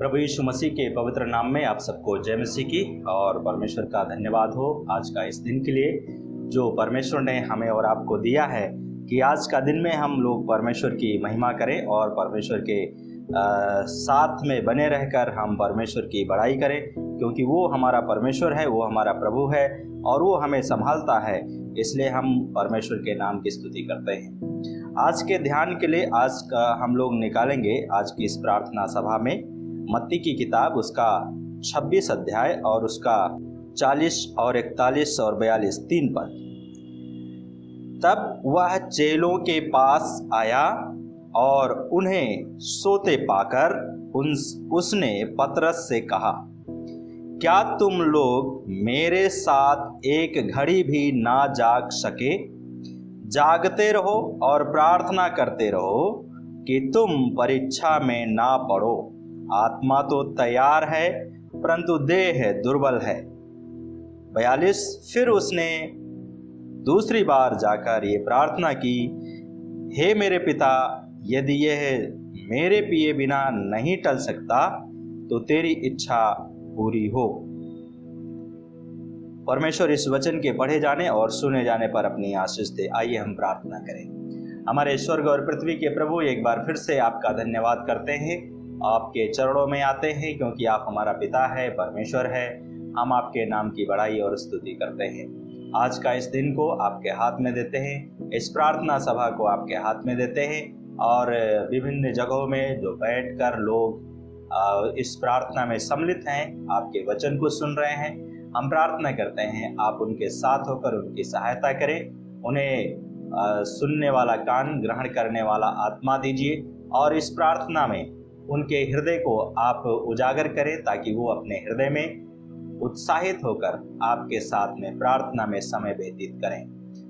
प्रभु यीशु मसीह के पवित्र नाम में आप सबको जय मसीह की और परमेश्वर का धन्यवाद हो आज का इस दिन के लिए जो परमेश्वर ने हमें और आपको दिया है कि आज का दिन में हम लोग परमेश्वर की महिमा करें और परमेश्वर के साथ में बने रहकर हम परमेश्वर की बड़ाई करें, क्योंकि वो हमारा परमेश्वर है, वो हमारा प्रभु है और वो हमें संभालता है। इसलिए हम परमेश्वर के नाम की स्तुति करते हैं। आज के ध्यान के लिए आज का हम लोग निकालेंगे आज की इस प्रार्थना सभा में मत्ती की किताब उसका 26 अध्याय और उसका 40 और 41 और 42 3 पद। तब वह चेलों के पास आया और उन्हें सोते पाकर उसने पतरस से कहा, क्या तुम लोग मेरे साथ एक घड़ी भी ना जाग सके? जागते रहो और प्रार्थना करते रहो कि तुम परीक्षा में ना पड़ो। आत्मा तो तैयार है परंतु देह दुर्बल है। 42 फिर उसने दूसरी बार जाकर ये प्रार्थना की, हे मेरे पिता, यदि यह मेरे पिए बिना नहीं टल सकता तो तेरी इच्छा पूरी हो। परमेश्वर इस वचन के पढ़े जाने और सुने जाने पर अपनी आशीष दे। आइए हम प्रार्थना करें। हमारे स्वर्ग और पृथ्वी के प्रभु, एक बार फिर से आपका धन्यवाद करते हैं, आपके चरणों में आते हैं क्योंकि आप हमारा पिता है, परमेश्वर है। हम आपके नाम की बड़ाई और स्तुति करते हैं। आज का इस दिन को आपके हाथ में देते हैं, इस प्रार्थना सभा को आपके हाथ में देते हैं और विभिन्न जगहों में जो बैठकर लोग इस प्रार्थना में सम्मिलित हैं, आपके वचन को सुन रहे हैं, हम प्रार्थना करते हैं आप उनके साथ होकर उनकी सहायता करें। उन्हें सुनने वाला कान, ग्रहण करने वाला आत्मा दीजिए और इस प्रार्थना में उनके हृदय को आप उजागर करें ताकि वो अपने हृदय में उत्साहित होकर आपके साथ में प्रार्थना में समय व्यतीत करें।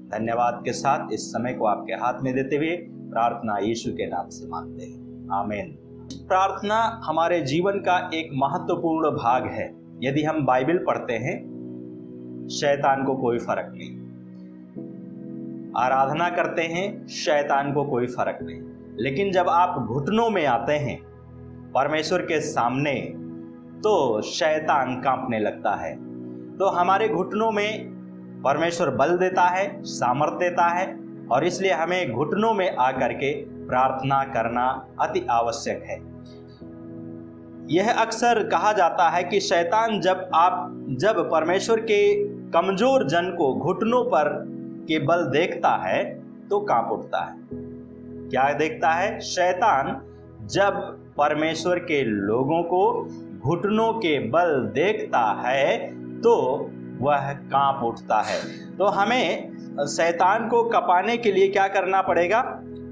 धन्यवाद के साथ इस समय को आपके हाथ में देते हुए प्रार्थना यीशु के नाम से मांगते हैं, आमीन। प्रार्थना हमारे जीवन का एक महत्वपूर्ण भाग है। यदि हम बाइबल पढ़ते हैं, शैतान को कोई फर्क नहीं, आराधना करते हैं, शैतान को कोई फर्क नहीं, लेकिन जब आप घुटनों में आते हैं परमेश्वर के सामने तो शैतान कांपने लगता है। तो हमारे घुटनों में परमेश्वर बल देता है, सामर्थ देता है और इसलिए हमें घुटनों में आकर के प्रार्थना करना अति आवश्यक है। यह अक्सर कहा जाता है कि शैतान जब परमेश्वर के कमजोर जन को घुटनों पर के बल देखता है तो कांप उठता है। क्या देखता है? शैतान जब परमेश्वर के लोगों को घुटनों के बल देखता है तो वह कांप उठता है। तो हमें शैतान को कपाने के लिए क्या करना पड़ेगा?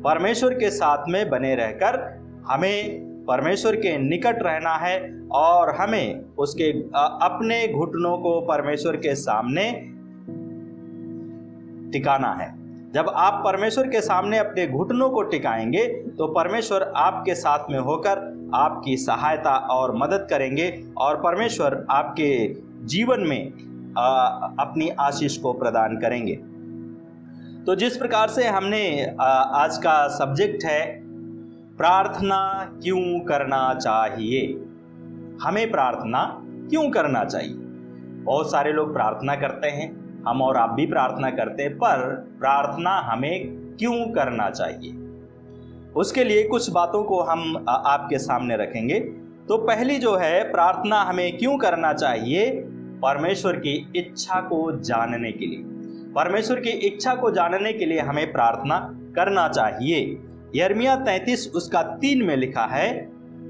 परमेश्वर के साथ में बने रहकर हमें परमेश्वर के निकट रहना है और हमें उसके अपने घुटनों को परमेश्वर के सामने टिकाना है। जब आप परमेश्वर के सामने अपने घुटनों को टिकाएंगे तो परमेश्वर आपके साथ में होकर आपकी सहायता और मदद करेंगे और परमेश्वर आपके जीवन में अपनी आशीष को प्रदान करेंगे। तो जिस प्रकार से हमने आज का सब्जेक्ट है प्रार्थना क्यों करना चाहिए, हमें प्रार्थना क्यों करना चाहिए। बहुत सारे लोग प्रार्थना करते हैं, हम और आप भी प्रार्थना करते हैं, पर प्रार्थना हमें क्यों करना चाहिए उसके लिए कुछ बातों को हम आपके सामने रखेंगे। तो पहली जो है, प्रार्थना हमें क्यों करना चाहिए? परमेश्वर की इच्छा को जानने के लिए। परमेश्वर की इच्छा को जानने के लिए हमें प्रार्थना करना चाहिए। यिर्मयाह 33 उसका 3 में लिखा है,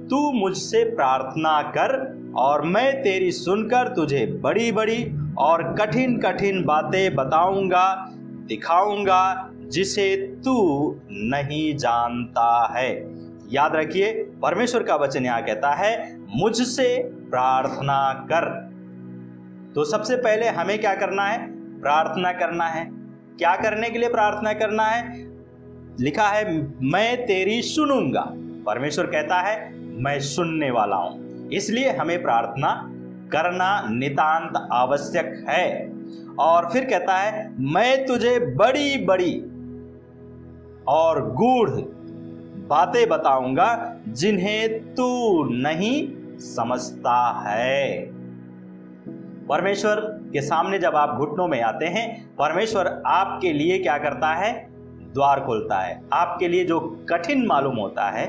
तू मुझसे प्रार्थना कर और मैं तेरी सुनकर तुझे बड़ी बड़ी और कठिन कठिन बातें बताऊंगा, दिखाऊंगा जिसे तू नहीं जानता है। याद रखिए, परमेश्वर का वचन यहाँ कहता है मुझसे प्रार्थना कर। तो सबसे पहले हमें क्या करना है? प्रार्थना करना है। क्या करने के लिए प्रार्थना करना है? लिखा है मैं तेरी सुनूंगा। परमेश्वर कहता है मैं सुनने वाला हूं, इसलिए हमें प्रार्थना करना नितांत आवश्यक है। और फिर कहता है मैं तुझे बड़ी बड़ी और गूढ़ बातें बताऊंगा जिन्हें तू नहीं समझता है। परमेश्वर के सामने जब आप घुटनों में आते हैं, परमेश्वर आपके लिए क्या करता है? द्वार खोलता है। आपके लिए जो कठिन मालूम होता है,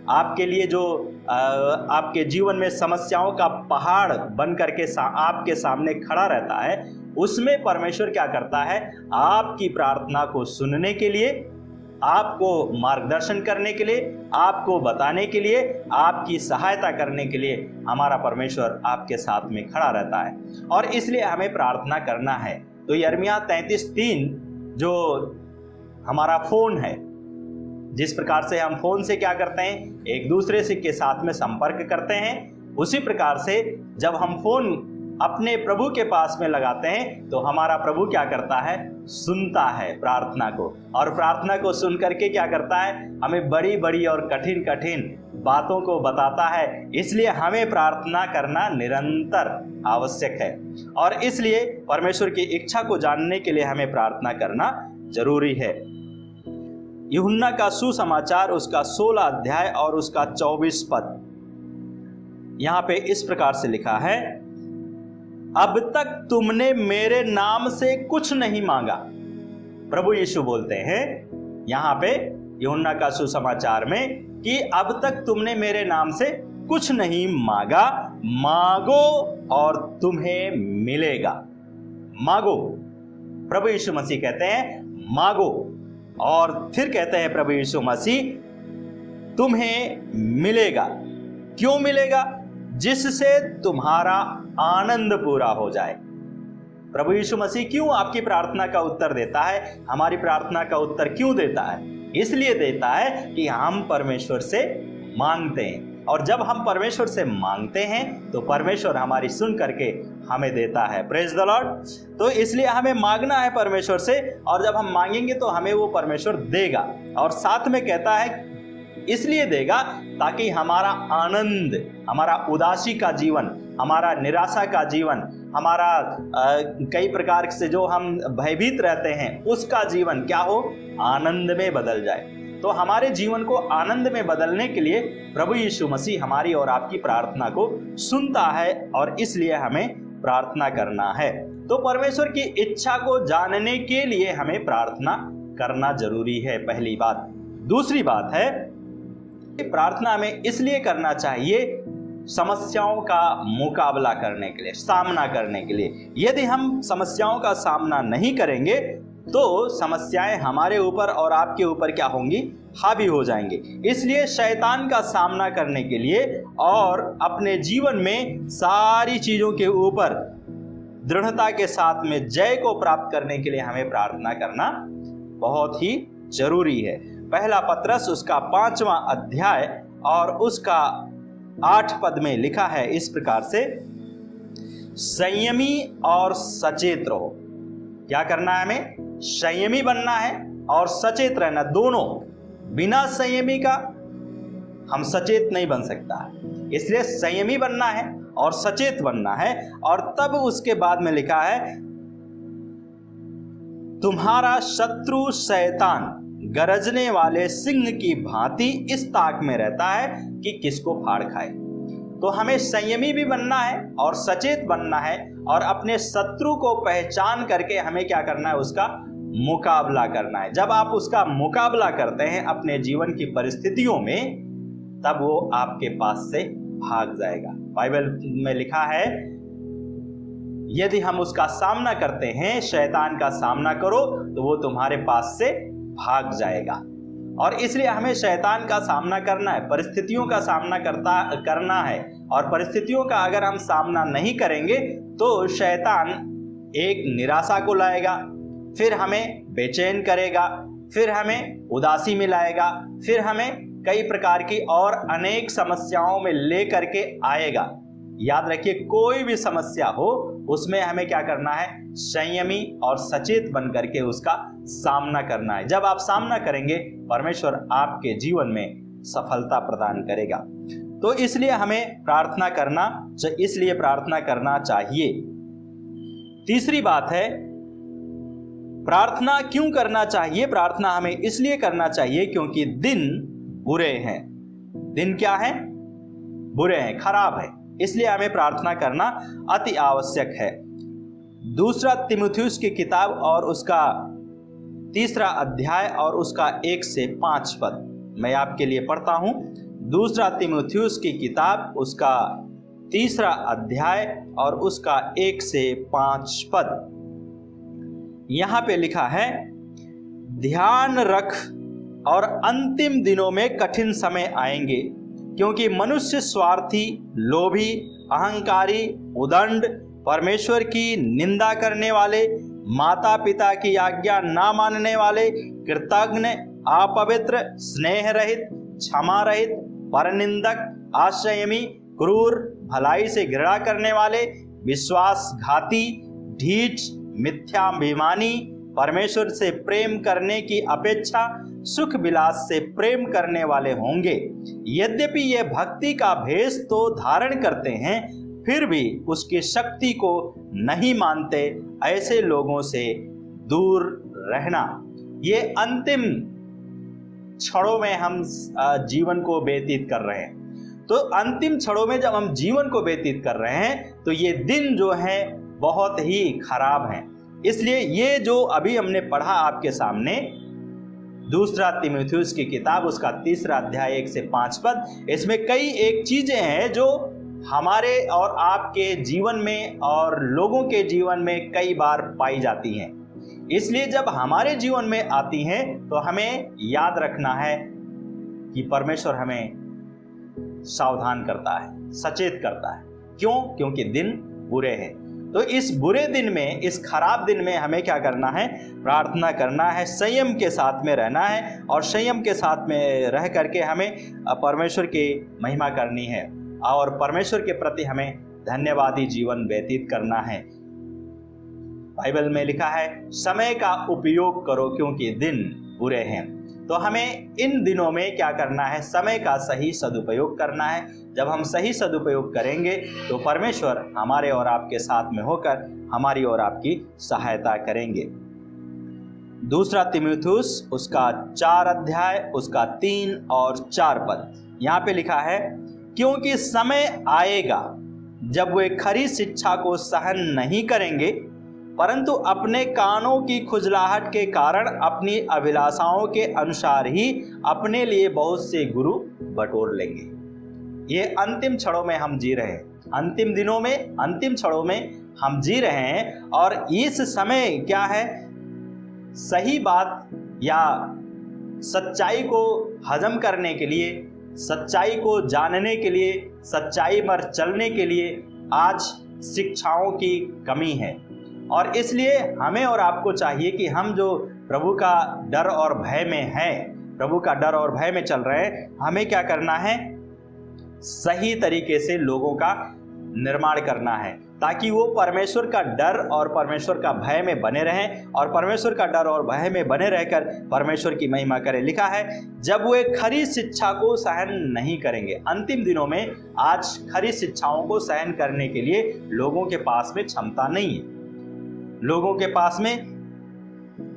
आपके लिए जो आपके जीवन में समस्याओं का पहाड़ बन करके आपके सामने खड़ा रहता है, उसमें परमेश्वर क्या करता है? आपकी प्रार्थना को सुनने के लिए, आपको मार्गदर्शन करने के लिए, आपको बताने के लिए, आपकी सहायता करने के लिए हमारा परमेश्वर आपके साथ में खड़ा रहता है। और इसलिए हमें प्रार्थना करना है। तो यिर्मयाह 33:3 जो हमारा फोन है, जिस प्रकार से हम फोन से क्या करते हैं? एक दूसरे से के साथ में संपर्क करते हैं, उसी प्रकार से जब हम फोन अपने प्रभु के पास में लगाते हैं तो हमारा प्रभु क्या करता है? सुनता है प्रार्थना को, और प्रार्थना को सुन करके क्या करता है? हमें बड़ी बड़ी और कठिन कठिन बातों को बताता है। इसलिए हमें प्रार्थना करना निरंतर आवश्यक है, और इसलिए परमेश्वर की इच्छा को जानने के लिए हमें प्रार्थना करना जरूरी है। यूहन्ना का सुसमाचार उसका 16 अध्याय और उसका 24 पद, यहां पे इस प्रकार से लिखा है, अब तक तुमने मेरे नाम से कुछ नहीं मांगा। प्रभु यीशु बोलते हैं यहां पे यूहन्ना का सुसमाचार में कि अब तक तुमने मेरे नाम से कुछ नहीं मांगा, मांगो और तुम्हें मिलेगा। मांगो, प्रभु यीशु मसीह कहते हैं मांगो, और फिर कहते हैं प्रभु यीशु मसीह तुम्हें मिलेगा। क्यों मिलेगा? जिससे तुम्हारा आनंद पूरा हो जाए। प्रभु यीशु मसीह क्यों आपकी प्रार्थना का उत्तर देता है? हमारी प्रार्थना का उत्तर क्यों देता है? इसलिए देता है कि हम परमेश्वर से मांगते हैं, और जब हम परमेश्वर से मांगते हैं तो परमेश्वर हमारी सुन करके हमें देता है। Praise the Lord. तो इसलिए हमें मांगना है परमेश्वर से, और जब हम मांगेंगे तो हमें वो परमेश्वर देगा। और साथ में कहता है इसलिए देगा ताकि हमारा आनंद, हमारा उदासी का जीवन, हमारा निराशा का जीवन, हमारा कई प्रकार से जो हम भयभीत रहते हैं उसका जीवन क्या हो? आनंद में बदल जाए। तो हमारे जीवन को आनंद में बदलने के लिए प्रभु यीशु मसीह हमारी और आपकी प्रार्थना को सुनता है, और इसलिए हमें प्रार्थना करना है। तो परमेश्वर की इच्छा को जानने के लिए हमें प्रार्थना करना जरूरी है, पहली बात। दूसरी बात है, प्रार्थना हमें इसलिए करना चाहिए समस्याओं का मुकाबला करने के लिए, सामना करने के लिए। यदि हम समस्याओं का सामना नहीं करेंगे तो समस्याएं हमारे ऊपर और आपके ऊपर क्या होंगी? हावी हो जाएंगे। इसलिए शैतान का सामना करने के लिए और अपने जीवन में सारी चीजों के ऊपर दृढ़ता के साथ में जय को प्राप्त करने के लिए हमें प्रार्थना करना बहुत ही जरूरी है। पहला पत्रस उसका 5वां अध्याय और उसका 8 पद में लिखा है इस प्रकार से, संयमी और सचेत रहो। क्या करना है हमें? संयमी बनना है और सचेत रहना, दोनों। बिना संयमी का हम सचेत नहीं बन सकता है, इसलिए संयमी बनना है और सचेत बनना है। और तब उसके बाद में लिखा है, तुम्हारा शत्रु शैतान गरजने वाले सिंह की भांति इस ताक में रहता है कि किसको फाड़ खाए। तो हमें संयमी भी बनना है और सचेत बनना है, और अपने शत्रु को पहचान करके हमें क्या करना है? उसका मुकाबला करना है। जब आप उसका मुकाबला करते हैं अपने जीवन की परिस्थितियों में, तब वो आपके पास से भाग जाएगा। बाइबल में लिखा है, यदि हम उसका सामना करते हैं, शैतान का सामना करो तो वो तुम्हारे पास से भाग जाएगा। और इसलिए हमें शैतान का सामना करना है, परिस्थितियों का सामना करना है। और परिस्थितियों का अगर हम सामना नहीं करेंगे तो शैतान एक निराशा को लाएगा, फिर हमें बेचैन करेगा, फिर हमें उदासी में लाएगा, फिर हमें कई प्रकार की और अनेक समस्याओं में ले करके आएगा। याद रखिए, कोई भी समस्या हो उसमें हमें क्या करना है? संयमी और सचेत बन करके उसका सामना करना है। जब आप सामना करेंगे, परमेश्वर आपके जीवन में सफलता प्रदान करेगा। तो इसलिए हमें प्रार्थना करना चाहिए। तीसरी बात है, प्रार्थना क्यों करना चाहिए? प्रार्थना हमें इसलिए करना चाहिए क्योंकि दिन बुरे हैं। दिन क्या है? बुरे हैं, खराब है। इसलिए हमें प्रार्थना करना अति आवश्यक है। दूसरा तीमुथियुस की किताब और उसका 3 अध्याय और उसका 1 से 5 पद मैं आपके लिए पढ़ता हूं। दूसरा तीमुथियुस की किताब उसका 3 अध्याय और उसका 1 से 5 पद। यहां पे लिखा है, ध्यान रख और अंतिम दिनों में कठिन समय आएंगे, क्योंकि मनुष्य स्वार्थी, लोभी, अहंकारी, उदंड, परमेश्वर की निंदा करने वाले, माता पिता की आज्ञा ना मानने वाले, कृतज्ञ, अपवित्र, स्नेह रहित, क्षमा रहित, परनिंदक, आश्रयमी, क्रूर, भलाई से घृणा करने वाले, विश्वासघाती, ढीठ, मिथ्याभिमानी, परमेश्वर से प्रेम करने की अपेक्षा सुख विलास से प्रेम करने वाले होंगे। यद्यपि ये भक्ति का भेष तो धारण करते हैं, फिर भी उसकी शक्ति को नहीं मानते। ऐसे लोगों से दूर रहना। ये अंतिम क्षणों में हम जीवन को व्यतीत कर रहे हैं। तो अंतिम क्षणों में जब हम जीवन को व्यतीत कर रहे हैं तो ये दिन जो है बहुत ही खराब हैं। इसलिए ये जो अभी हमने पढ़ा आपके सामने, दूसरा तीमुथियुस की किताब उसका 3 अध्याय 1 से 5 पद, इसमें कई एक चीजें हैं जो हमारे और आपके जीवन में और लोगों के जीवन में कई बार पाई जाती हैं। इसलिए जब हमारे जीवन में आती हैं तो हमें याद रखना है कि परमेश्वर हमें सावधान करता है, सचेत करता है। क्यों? क्योंकि दिन बुरे हैं। तो इस बुरे दिन में, इस खराब दिन में हमें क्या करना है? प्रार्थना करना है, संयम के साथ में रहना है और संयम के साथ में रह करके हमें परमेश्वर की महिमा करनी है और परमेश्वर के प्रति हमें धन्यवादी जीवन व्यतीत करना है। बाइबल में लिखा है, समय का उपयोग करो क्योंकि दिन बुरे हैं। तो हमें इन दिनों में क्या करना है? समय का सही सदुपयोग करना है। जब हम सही सदुपयोग करेंगे तो परमेश्वर हमारे और आपके साथ में होकर हमारी और आपकी सहायता करेंगे। दूसरा तीमुथियुस उसका 4 अध्याय उसका 3 और 4 पद, यहाँ पे लिखा है, क्योंकि समय आएगा जब वे खरी शिक्षा को सहन नहीं करेंगे, परंतु अपने कानों की खुजलाहट के कारण अपनी अभिलाषाओं के अनुसार ही अपने लिए बहुत से गुरु बटोर लेंगे। ये अंतिम क्षणों में हम जी रहे हैं, अंतिम दिनों में, अंतिम क्षणों में हम जी रहे हैं। और इस समय क्या है? सही बात या सच्चाई को हजम करने के लिए, सच्चाई को जानने के लिए, सच्चाई पर चलने के लिए आज शिक्षाओं की कमी है। और इसलिए हमें और आपको चाहिए कि हम जो प्रभु का डर और भय में हैं, प्रभु का डर और भय में चल रहे हैं, हमें क्या करना है? सही तरीके से लोगों का निर्माण करना है ताकि वो परमेश्वर का डर और परमेश्वर का भय में बने रहें और परमेश्वर का डर और भय में बने रहकर परमेश्वर की महिमा करें। लिखा है, जब वे खरी शिक्षा को सहन नहीं करेंगे। अंतिम दिनों में आज खरी शिक्षाओं को सहन करने के लिए लोगों के पास में क्षमता नहीं है। लोगों के पास में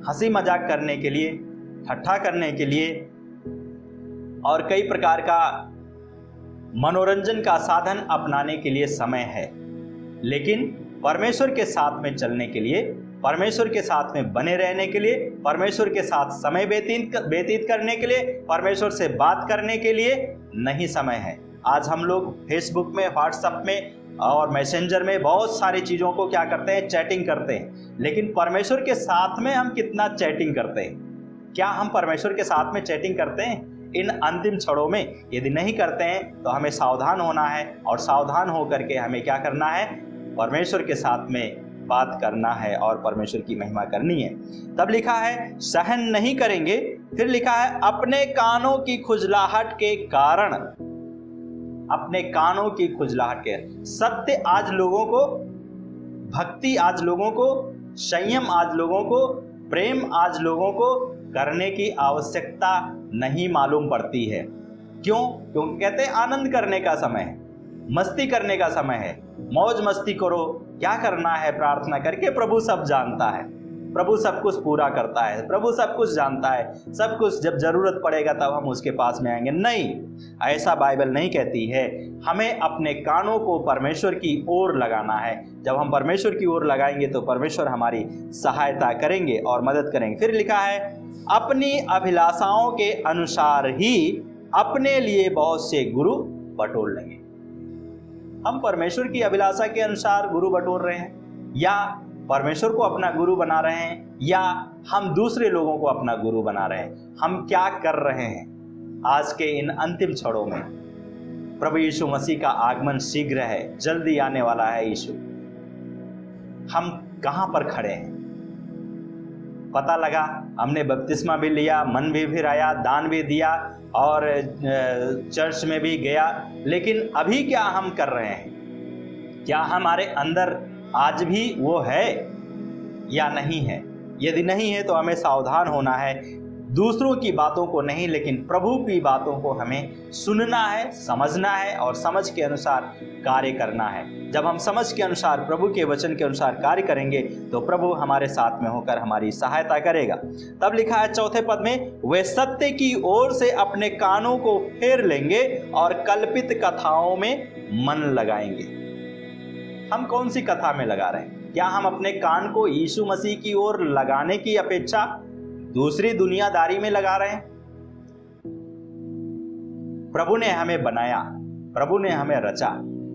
हंसी मजाक करने के लिए, ठट्ठा करने के लिए और कई प्रकार का मनोरंजन का साधन अपनाने के लिए समय है, लेकिन परमेश्वर के साथ में चलने के लिए, परमेश्वर के साथ में बने रहने के लिए, परमेश्वर के साथ समय व्यतीत करने के लिए, परमेश्वर से बात करने के लिए नहीं समय है। आज हम लोग फेसबुक में, व्हाट्सएप में और मैसेंजर में बहुत सारी चीज़ों को क्या करते हैं? चैटिंग करते हैं। लेकिन परमेश्वर के साथ में हम कितना चैटिंग करते हैं? क्या हम परमेश्वर के साथ में चैटिंग करते हैं? इन अंतिम क्षणों में यदि नहीं करते हैं तो हमें सावधान होना है और सावधान होकर के हमें क्या करना है? परमेश्वर के साथ में बात करना है और परमेश्वर की महिमा करनी है। तब लिखा है सहन नहीं करेंगे, फिर लिखा है अपने कानों की खुजलाहट के कारण, अपने कानों की खुजलाहट के। सत्य आज लोगों को, भक्ति आज लोगों को, संयम आज लोगों को, प्रेम आज लोगों को करने की आवश्यकता नहीं मालूम पड़ती है। क्यों? क्योंकि कहते हैं आनंद करने का समय है, मस्ती करने का समय है, मौज मस्ती करो, क्या करना है प्रार्थना करके, प्रभु सब जानता है। प्रभु सब कुछ पूरा करता है, प्रभु सब कुछ जानता है, सब कुछ जब जरूरत पड़ेगा तब हम उसके पास में आएंगे। नहीं, ऐसा बाइबल नहीं कहती है। हमें अपने कानों को परमेश्वर की ओर लगाना है। जब हम परमेश्वर की ओर लगाएंगे तो परमेश्वर हमारी सहायता करेंगे और मदद करेंगे। फिर लिखा है, अपनी अभिलाषाओं के अनुसार ही अपने लिए बहुत से गुरु बटोर लेंगे। हम परमेश्वर की अभिलाषा के अनुसार गुरु बटोर रहे हैं, या परमेश्वर को अपना गुरु बना रहे हैं, या हम दूसरे लोगों को अपना गुरु बना रहे हैं? हम क्या कर रहे हैं? आज के इन अंतिम क्षणों में प्रभु यीशु मसीह का आगमन शीघ्र है, जल्दी आने वाला है यीशु। हम कहां पर खड़े हैं? पता लगा, हमने बपतिस्मा भी लिया, मन भी फिराया, दान भी दिया और चर्च में भी गया, लेकिन अभी क्या हम कर रहे हैं? क्या हमारे अंदर आज भी वो है या नहीं है? यदि नहीं है तो हमें सावधान होना है। दूसरों की बातों को नहीं, लेकिन प्रभु की बातों को हमें सुनना है, समझना है और समझ के अनुसार कार्य करना है। जब हम समझ के अनुसार, प्रभु के वचन के अनुसार कार्य करेंगे तो प्रभु हमारे साथ में होकर हमारी सहायता करेगा। तब लिखा है चौथे पद में, वे सत्य की ओर से अपने कानों को फेर लेंगे और कल्पित कथाओं में मन लगाएंगे। हम कौन सी कथा में लगा रहे हैं? क्या हम अपने कान को यीशु मसीह की ओर लगाने की अपेक्षा दूसरी दुनियादारी में लगा रहे हैं? प्रभु ने हमें बनाया, प्रभु ने हमें रचा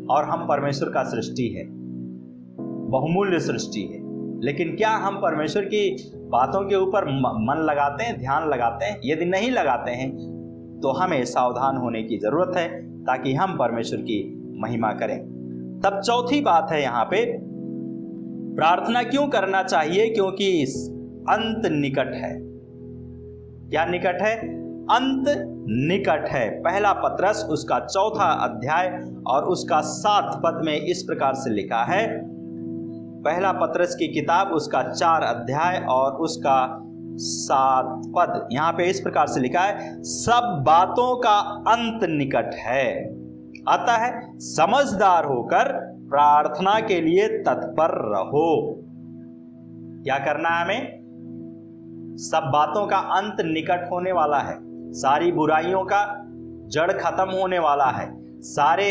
और हम परमेश्वर का सृष्टि है, बहुमूल्य सृष्टि है। लेकिन क्या हम परमेश्वर की बातों के ऊपर मन लगाते हैं, ध्यान लगाते हैं? यदि नहीं लगाते हैं तो हमें सावधान होने की जरूरत है, ताकि हम परमेश्वर की महिमा करें। तब चौथी बात है यहाँ पे, प्रार्थना क्यों करना चाहिए? क्योंकि अंत निकट है। क्या निकट है? अंत निकट है। पहला पत्रस उसका 4 अध्याय और उसका 7 पद में इस प्रकार से लिखा है। पहला पत्रस की किताब उसका 4 अध्याय और उसका 7 पद, यहाँ पे इस प्रकार से लिखा है, सब बातों का अंत निकट है, अतः समझदार होकर प्रार्थना के लिए तत्पर रहो। क्या करना है हमें? सब बातों का अंत निकट होने वाला है। सारी बुराइयों का जड़ खत्म होने वाला है। सारे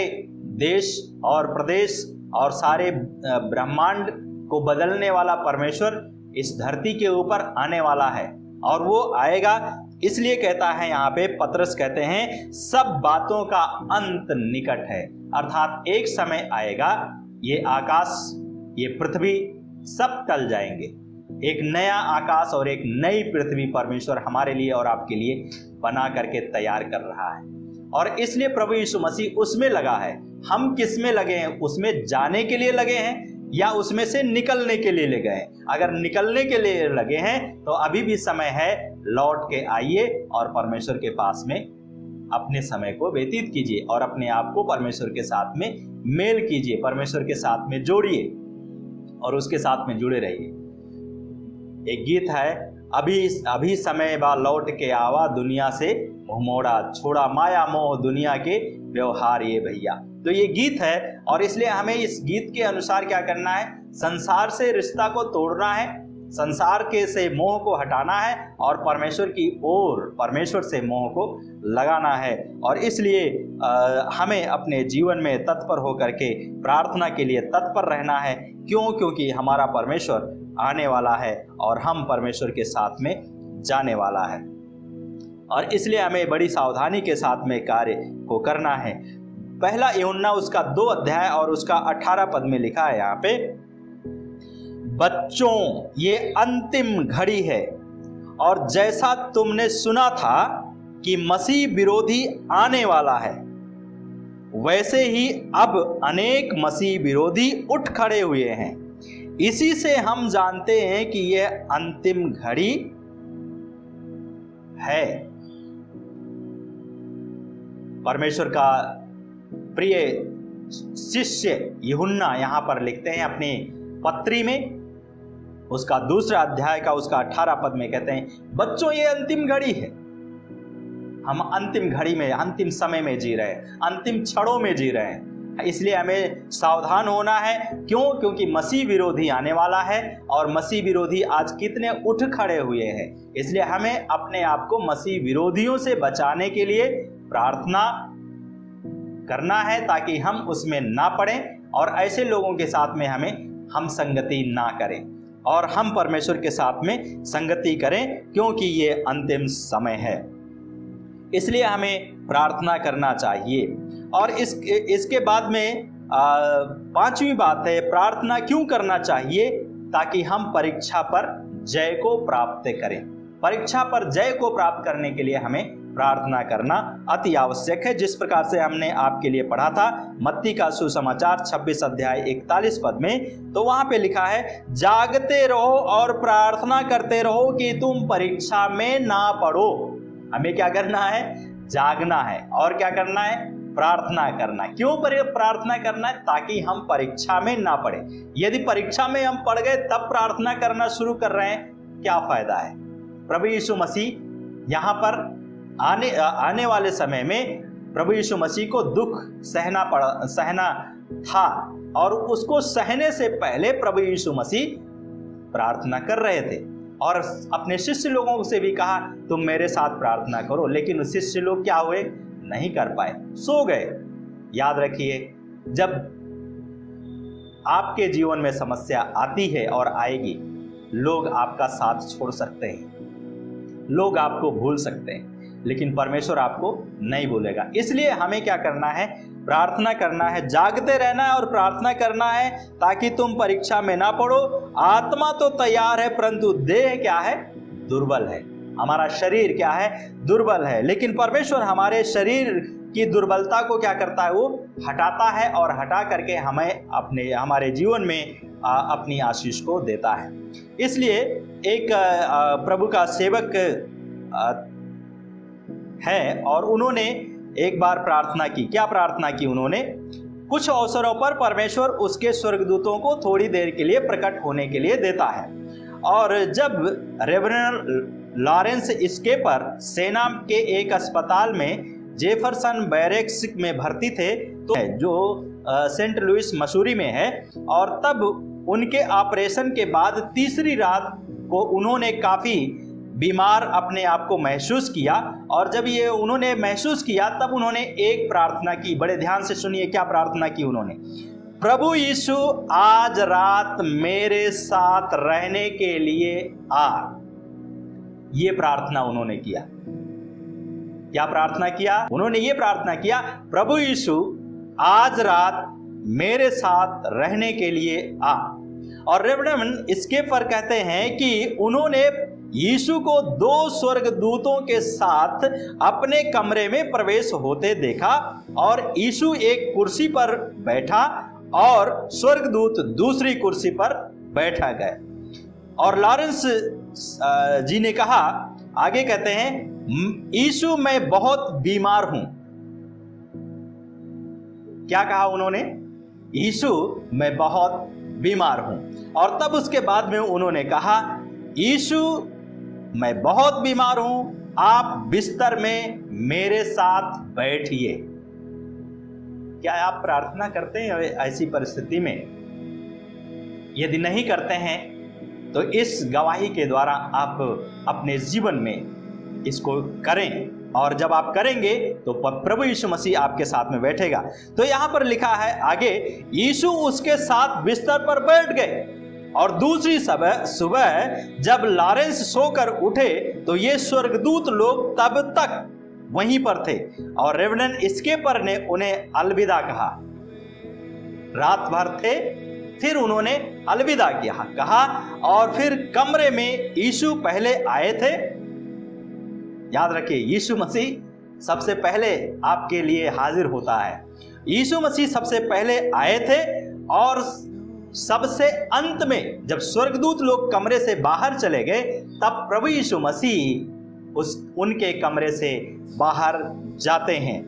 देश और प्रदेश और सारे ब्रह्मांड को बदलने वाला परमेश्वर इस धरती के ऊपर आने वाला है, और वो आएगा। इसलिए कहता है यहाँ पे पत्रस कहते हैं, सब बातों का अंत निकट है। अर्थात एक समय आएगा, ये आकाश, ये पृथ्वी सब टल जाएंगे। एक नया आकाश और एक नई पृथ्वी परमेश्वर हमारे लिए और आपके लिए बना करके तैयार कर रहा है, और इसलिए प्रभु यीशु मसीह उसमें लगा है। हम किस में लगे हैं? उसमें जाने के लिए लगे हैं या उसमें से निकलने के लिए लगे हैं? अगर निकलने के लिए लगे हैं तो अभी भी समय है, लौट के आइए और परमेश्वर के पास में अपने समय को व्यतीत कीजिए और अपने आप को परमेश्वर के साथ में मेल कीजिए, परमेश्वर के साथ में जोड़िए और उसके साथ में जुड़े रहिए। एक गीत है, अभी समय बा लौट के आवा, दुनिया से मुंह मोड़ा, छोड़ा माया मोह दुनिया के व्यवहार ये भैया। तो ये गीत है, और इसलिए हमें इस गीत के अनुसार क्या करना है? संसार से रिश्ता को तोड़ना है, संसार के से मोह को हटाना है और परमेश्वर की ओर, परमेश्वर से मोह को लगाना है। और इसलिए हमें अपने जीवन में तत्पर होकर के प्रार्थना के लिए तत्पर रहना है। क्यों? क्योंकि हमारा परमेश्वर आने वाला है और हम परमेश्वर के साथ में जाने वाला है, और इसलिए हमें बड़ी सावधानी के साथ में कार्य को करना है। पहला यूहन्ना उसका 2 अध्याय और उसका 18 पद में लिखा है यहाँ पे, बच्चों ये अंतिम घड़ी है, और जैसा तुमने सुना था कि मसीह विरोधी आने वाला है, वैसे ही अब अनेक मसीह विरोधी उठ खड़े हुए हैं। इसी से हम जानते हैं कि यह अंतिम घड़ी है। परमेश्वर का प्रिय शिष्य यूहन्ना यहां पर लिखते हैं अपनी पत्री में, उसका 2 अध्याय का उसका 18 पद में कहते हैं, बच्चों ये अंतिम घड़ी है। हम अंतिम घड़ी में, अंतिम समय में जी रहे हैं, अंतिम क्षणों में जी रहे हैं। इसलिए हमें सावधान होना है। क्यों? क्योंकि मसीह विरोधी आने वाला है और मसीह विरोधी आज कितने उठ खड़े हुए हैं। इसलिए हमें अपने आप को मसीह विरोधियों से बचाने के लिए प्रार्थना करना है ताकि हम उसमें ना पड़ें और ऐसे लोगों के साथ में हम संगति ना करें और हम परमेश्वर के साथ में संगति करें, क्योंकि ये अंतिम समय है। इसलिए हमें प्रार्थना करना चाहिए। और इसके बाद में 5वीं बात है, प्रार्थना क्यों करना चाहिए? ताकि हम परीक्षा पर जय को प्राप्त करें। परीक्षा पर जय को प्राप्त करने के लिए हमें प्रार्थना करना अति आवश्यक है। जिस प्रकार से हमने आपके लिए पढ़ा था मत्ती का सुसमाचार 26 अध्याय 41 पद में, तो वहां पे लिखा है, जागते रहो और प्रार्थना करते रहो कि तुम परीक्षा में ना पड़ो। हमें क्या करना है? जागना है। और क्या करना है? प्रार्थना करना। क्यों प्रार्थना करना है? ताकि हम परीक्षा में ना पड़े। यदि परीक्षा में हम पड़ गए तब प्रार्थना करना शुरू कर रहे हैं, क्या फायदा है? प्रभु यीशु मसीह यहाँ पर आने वाले समय में प्रभु यीशु मसीह को दुख सहना था और उसको सहने से पहले प्रभु यीशु मसीह प्रार्थना कर रहे थे और अपने शिष्य लोगों से भी कहा तुम मेरे साथ प्रार्थना करो, लेकिन शिष्य लोग क्या हुए? नहीं कर पाए, सो गए। याद रखिए, जब आपके जीवन में समस्या आती है और आएगी, लोग आपका साथ छोड़ सकते हैं, लोग आपको भूल सकते हैं, लेकिन परमेश्वर आपको नहीं भूलेगा। इसलिए हमें क्या करना है? प्रार्थना करना है, जागते रहना है और प्रार्थना करना है ताकि तुम परीक्षा में ना पड़ो। आत्मा तो तैयार है परंतु देह क्या है? दुर्बल है। हमारा शरीर क्या है? दुर्बल है। लेकिन परमेश्वर हमारे शरीर की दुर्बलता को क्या करता है? वो हटाता है और हटा करके हमें हमारे जीवन में अपनी आशीष को देता है। इसलिए एक प्रभु का सेवक है और उन्होंने एक बार प्रार्थना की। क्या प्रार्थना की उन्होंने? कुछ अवसरों पर परमेश्वर उसके स्वर्गदूतों को थोड़ी देर के लिए प्रकट होने के लिए देता है। और जब रेवरेंड लॉरेंस स्केपर सेना के एक अस्पताल में जेफरसन बैरेक्स में भर्ती थे, तो जो सेंट लुइस मसूरी में है, और तब उनके ऑपरेशन के बाद तीसरी रात को उन्होंने काफ़ी बीमार अपने आप को महसूस किया। और जब ये उन्होंने महसूस किया तब उन्होंने एक प्रार्थना की। बड़े ध्यान से सुनिए क्या प्रार्थना की उन्होंने। प्रभु यीशु आज रात मेरे साथ रहने के लिए आ। ये प्रार्थना उन्होंने किया। क्या प्रार्थना किया? उन्होंने ये प्रार्थना किया, प्रभु यीशु आज रात मेरे साथ रहने के लिए आ। और रेवरेंड स्केपर कहते हैं कि उन्होंने यीशु को 2 स्वर्गदूतों के साथ अपने कमरे में प्रवेश होते देखा और यीशु एक कुर्सी पर बैठा और स्वर्गदूत दूसरी कुर्सी पर बैठा गए। और लॉरेंस जी ने कहा, आगे कहते हैं, यीशु मैं बहुत बीमार हूं। क्या कहा उन्होंने? यीशु मैं बहुत बीमार हूं। और तब उसके बाद में उन्होंने कहा, यीशु मैं बहुत बीमार हूं, आप बिस्तर में मेरे साथ बैठिए। क्या आप प्रार्थना करते हैं ऐसी परिस्थिति में? यदि नहीं करते हैं तो इस गवाही के द्वारा आप अपने जीवन में इसको करें, और जब आप करेंगे तो प्रभु यीशु मसीह आपके साथ में बैठेगा। तो यहां पर लिखा है आगे, यीशु उसके साथ बिस्तर पर बैठ गए। और दूसरी सुबह जब लॉरेंस सोकर उठे तो ये स्वर्गदूत लोग तब तक वहीं पर थे और रेवरेंड स्केपर ने उन्हें अलविदा कहा। रात भर थे, फिर उन्होंने अलविदा कहा और फिर कमरे में यीशु पहले आए थे। याद रखिए, यीशु मसीह सबसे पहले आपके लिए हाजिर होता है। यीशु मसीह सबसे पहले आए थे और सबसे अंत में जब स्वर्गदूत लोग कमरे से बाहर चले गए तब प्रभु यीशु मसीह उनके कमरे से बाहर जाते हैं।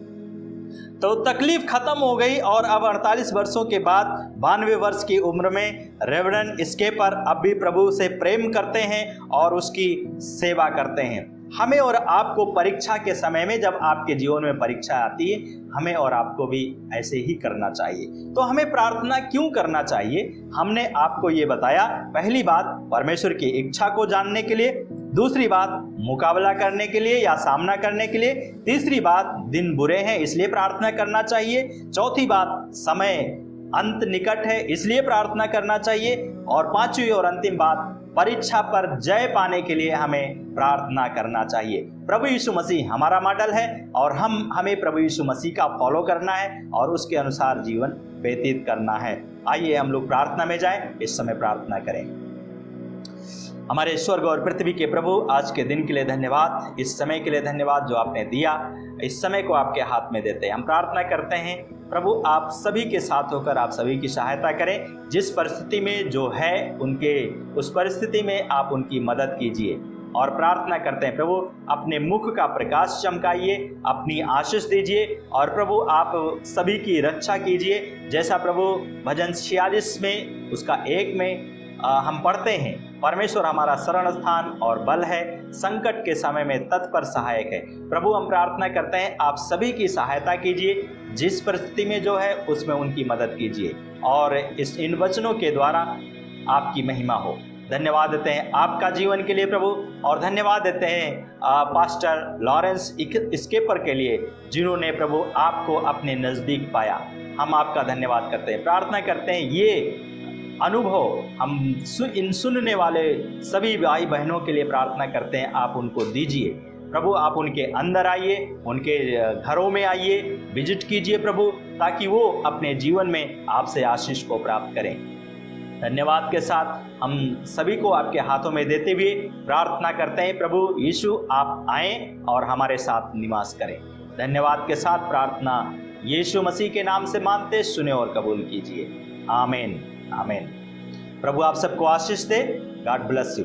तो तकलीफ खत्म हो गई और अब 48 वर्षों के बाद 92 वर्ष की उम्र में रेवरेंड स्केपर अब भी प्रभु से प्रेम करते हैं और उसकी सेवा करते हैं। हमें और आपको परीक्षा के समय में, जब आपके जीवन में परीक्षा आती है, हमें और आपको भी ऐसे ही करना चाहिए। तो हमें प्रार्थना क्यों करना चाहिए, हमने आपको ये बताया। पहली बात, परमेश्वर की इच्छा को जानने के लिए। दूसरी बात, मुकाबला करने के लिए या सामना करने के लिए। तीसरी बात, दिन बुरे हैं इसलिए प्रार्थना करना चाहिए। चौथी बात, समय अंत निकट है इसलिए प्रार्थना करना चाहिए। और पांचवी और अंतिम बात, परीक्षा पर जय पाने के लिए हमें प्रार्थना करना चाहिए। प्रभु यीशु मसीह हमारा मॉडल है और हमें प्रभु यीशु मसीह का फॉलो करना है और उसके अनुसार जीवन व्यतीत करना है। आइए हम लोग प्रार्थना में जाएं, इस समय प्रार्थना करें। हमारे स्वर्ग और पृथ्वी के प्रभु, आज के दिन के लिए धन्यवाद, इस समय के लिए धन्यवाद जो आपने दिया। इस समय को आपके हाथ में देते हैं। हम प्रार्थना करते हैं प्रभु, आप सभी के साथ होकर आप सभी की सहायता करें। जिस परिस्थिति में जो है उनके, उस परिस्थिति में आप उनकी मदद कीजिए। और प्रार्थना करते हैं प्रभु, अपने मुख का प्रकाश चमकाइए, अपनी आशीष दीजिए। और प्रभु आप सभी की रक्षा कीजिए। जैसा प्रभु भजन 46 में उसका 1 में हम पढ़ते हैं, परमेश्वर हमारा शरण स्थान और बल है, संकट के समय में तत्पर सहायक है। प्रभु हम प्रार्थना करते हैं आप सभी की सहायता कीजिए, जिस परिस्थिति में जो है उसमें उनकी मदद कीजिए और इन वचनों के द्वारा आपकी महिमा हो। धन्यवाद देते हैं आपका जीवन के लिए प्रभु, और धन्यवाद देते हैं पास्टर लॉरेंस स्केपर के लिए, जिन्होंने प्रभु आपको अपने नज़दीक पाया। हम आपका धन्यवाद करते हैं। प्रार्थना करते हैं ये अनुभव हम इन सुनने वाले सभी भाई बहनों के लिए प्रार्थना करते हैं, आप उनको दीजिए प्रभु। आप उनके अंदर आइए, उनके घरों में आइए, विजिट कीजिए प्रभु, ताकि वो अपने जीवन में आपसे आशीष को प्राप्त करें। धन्यवाद के साथ हम सभी को आपके हाथों में देते हुए प्रार्थना करते हैं प्रभु यीशु, आप आएं और हमारे साथ निवास करें। धन्यवाद के साथ प्रार्थना यीशु मसीह के नाम से मांगते, सुने और कबूल कीजिए। आमीन आमीन। प्रभु आप सबको आशीष दे। God bless you.